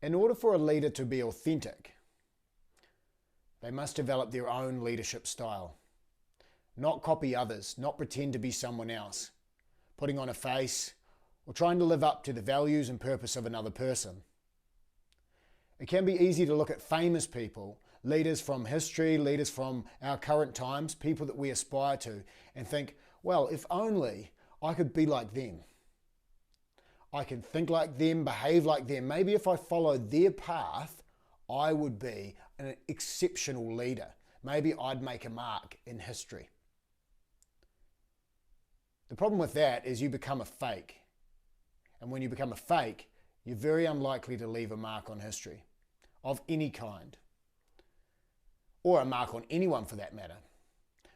In order for a leader to be authentic, they must develop their own leadership style. Not copy others, not pretend to be someone else, putting on a face, or trying to live up to the values and purpose of another person. It can be easy to look at famous people, leaders from history, leaders from our current times, people that we aspire to, and think, well, if only I could be like them. I can think like them, behave like them. Maybe if I followed their path, I would be an exceptional leader. Maybe I'd make a mark in history. The problem with that is you become a fake. And when you become a fake, you're very unlikely to leave a mark on history of any kind, or a mark on anyone for that matter,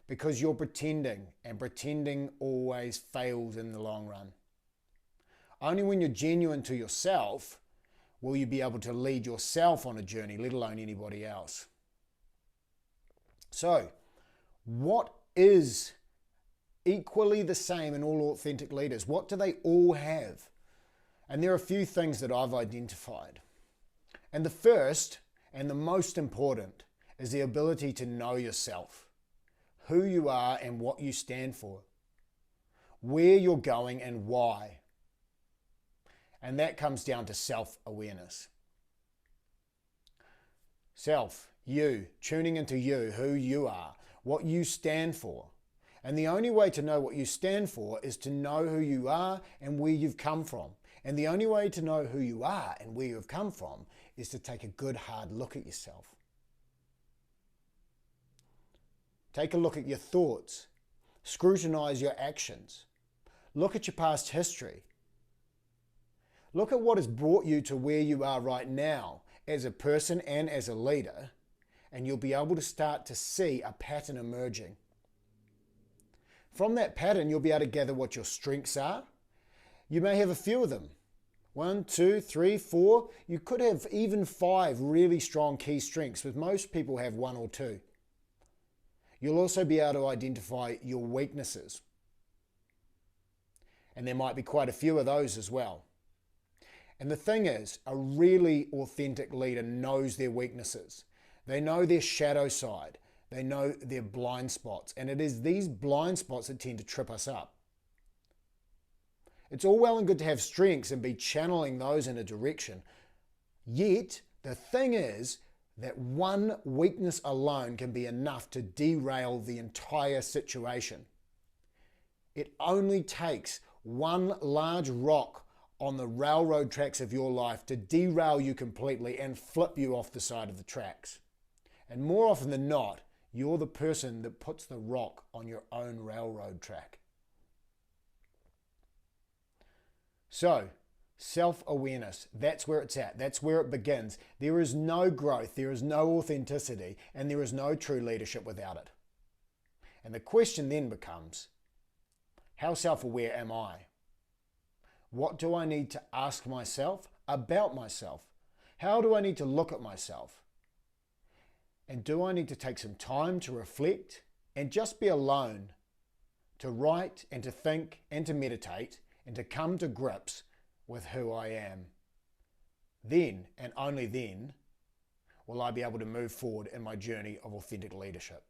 because you're pretending, and pretending always fails in the long run. Only when you're genuine to yourself will you be able to lead yourself on a journey, let alone anybody else. So, what is equally the same in all authentic leaders? What do they all have? And there are a few things that I've identified. And the first, and the most important, is the ability to know yourself, who you are and what you stand for, where you're going and why. And that comes down to self-awareness. Self, you, tuning into you, who you are, what you stand for. And the only way to know what you stand for is to know who you are and where you've come from. And the only way to know who you are and where you've come from is to take a good hard look at yourself. Take a look at your thoughts. Scrutinize your actions. Look at your past history. Look at what has brought you to where you are right now as a person and as a leader, and you'll be able to start to see a pattern emerging. From that pattern, you'll be able to gather what your strengths are. You may have a few of them. 1, 2, 3, 4. You could have even 5 really strong key strengths, but most people have 1 or 2. You'll also be able to identify your weaknesses. And there might be quite a few of those as well. And the thing is, a really authentic leader knows their weaknesses. They know their shadow side. They know their blind spots. And it is these blind spots that tend to trip us up. It's all well and good to have strengths and be channeling those in a direction. Yet, the thing is that one weakness alone can be enough to derail the entire situation. It only takes one large rock on the railroad tracks of your life to derail you completely and flip you off the side of the tracks. And more often than not, you're the person that puts the rock on your own railroad track. So, self-awareness, that's where it's at. That's where it begins. There is no growth, there is no authenticity, and there is no true leadership without it. And the question then becomes, how self-aware am I? What do I need to ask myself about myself? How do I need to look at myself? And do I need to take some time to reflect and just be alone, to write and to think and to meditate and to come to grips with who I am? Then, and only then, will I be able to move forward in my journey of authentic leadership.